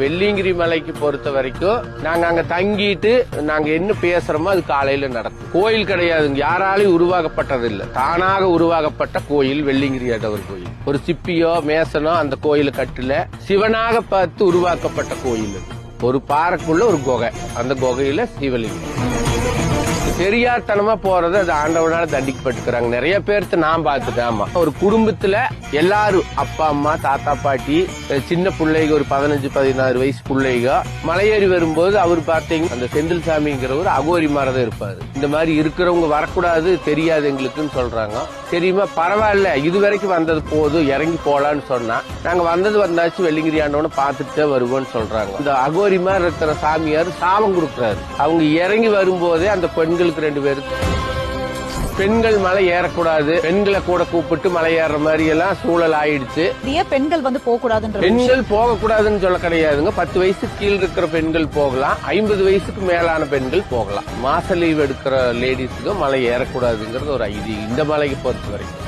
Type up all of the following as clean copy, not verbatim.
வெள்ளியங்கிரி மலைக்கு பொறுத்த வரைக்கும் நாங்க அங்க தங்கிட்டு நாங்க என்ன பேசுறோமோ அது காலையில நடக்கும். கோயில் கிடையாதுங்க, யாராலையும் உருவாக்கப்பட்டது இல்ல, தானாக உருவாக்கப்பட்ட கோயில் வெள்ளியங்கிரி ஆண்டவர் கோயில். ஒரு சிப்பியோ மேசனோ அந்த கோயில கட்டல, சிவனாக பார்த்து உருவாக்கப்பட்ட கோயில். ஒரு பாறைக்குள்ள ஒரு குகை, அந்த குகையில சிவலிங்கம். தெரியாதனமா போறது அது ஆண்டவனால தண்டிக்கப்பட்டுக்கிறாங்க நிறைய பேர்த்து நான் பார்த்துட்டேன். ஆமா, ஒரு குடும்பத்துல எல்லாரும் அப்பா அம்மா தாத்தா பாட்டி சின்ன பிள்ளைங்க ஒரு 15-16 வயசு பிள்ளைங்க மலையேறி வரும்போது அவர் பார்த்தீங்க அந்த செந்தில் சாமிங்கிறவர் அகோரி மாதிரிதான் இருப்பாரு. இந்த மாதிரி இருக்கிறவங்க வரக்கூடாது தெரியாது எங்களுக்குன்னு சொல்றாங்க. தெரியுமா, பரவாயில்ல இது வரைக்கும் வந்தது போதும் இறங்கி போலான்னு சொன்னா நாங்க வந்தாச்சு வெள்ளியங்கிரி ஆண்டவனை பார்த்துட்டு வருவோம்னு சொல்றாங்க. இந்த அகோரி மாதிரி இருக்கிற சாமியார் சாபம் கொடுக்குறாரு. அவங்க இறங்கி வரும்போதே அந்த பெண்களுக்கு 2 பேருக்கு பெண்கள் மலை ஏறக்கூடாது, பெண்களை கூட கூப்பிட்டு மலை ஏற மாதிரி எல்லாம் சூழல் ஆயிடுச்சு. பெண்கள் போக கூடாது, பெண்கள் போக கூடாதுன்னு சொல்ல கிடையாதுங்க. 10 வயசுக்கு கீழ் இருக்கிற பெண்கள் போகலாம், 50 வயசுக்கு மேலான பெண்கள் போகலாம். மாச லீவ் எடுக்கிற லேடிஸுக்கு மலை ஏறக்கூடாதுங்கிறது ஒரு ஐதீகம் இந்த மலைக்கு பொறுத்த வரைக்கும்.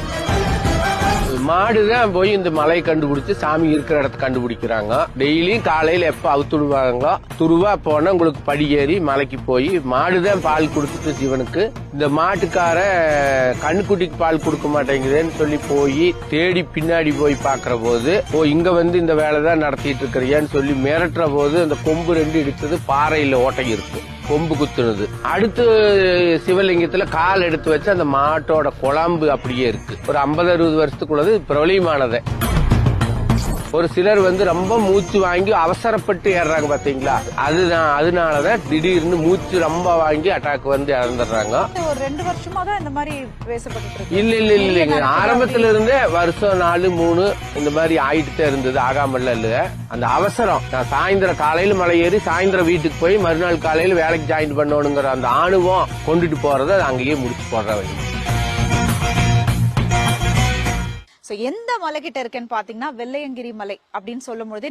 மாடுதான் போய் இந்த மலையை கண்டுபிடிச்சு சாமி இருக்கிற இடத்த கண்டுபிடிக்கிறாங்க. டெய்லியும் காலையில எப்ப அவுத்துடுவாங்களோ துருவா போனா உங்களுக்கு படியேறி மலைக்கு போய் மாடுதான் பால் கொடுத்துட்டு சிவனுக்கு. இந்த மாட்டுக்கார கண்ணுக்குட்டிக்கு பால் கொடுக்க மாட்டேங்குதுன்னு சொல்லி போய் தேடி பின்னாடி போய் பாக்குற போது இங்க இந்த வேலைதான் நடத்திட்டு இருக்கிறியான்னு சொல்லி மிரட்டுற போது அந்த கொம்பு 2 இடிச்சது பாறையில ஓட்டை இருக்கு, கொம்பு குத்துனது. அடுத்து சிவலிங்கத்துல கால் எடுத்து வச்சு அந்த மாட்டோட குழம்பு அப்படியே இருக்கு. ஒரு 50-60 வருஷத்துக்குள்ளது பிரபலியமானது. ஒரு சிலர் ரொம்ப மூச்சு வாங்கி அவசரப்பட்டு ஏறாங்க பாத்தீங்களா, அதுதான் அதனாலதான் திடீர்னு மூச்சு ரொம்ப வாங்கி அட்டாக் இறந்துடுறாங்க. ஒரு 2 வருஷமா தான் இந்த மாதிரி பேசப்பட்டு இல்லைங்க, ஆரம்பத்துல இருந்தே வருஷம் 4, 3 இந்த மாதிரி ஆயிட்டு இருந்தது, ஆகாமல்ல இல்ல. அந்த அவசரம், நான் சாயந்தரம் காலையில மலை ஏறி சாயந்தரம் வீட்டுக்கு போய் மறுநாள் காலையில வேலைக்கு ஜாயின் பண்ணணுங்கிற அந்த ஆணுவம் கொண்டுட்டு போறத அங்கேயே முடிச்சு போடுறவங்க. எந்த மலை கிட்ட இருக்குன்னு பாத்தீங்கன்னா வெள்ளையங்கிரி மலை அப்படின்னு சொல்லும் பொழுது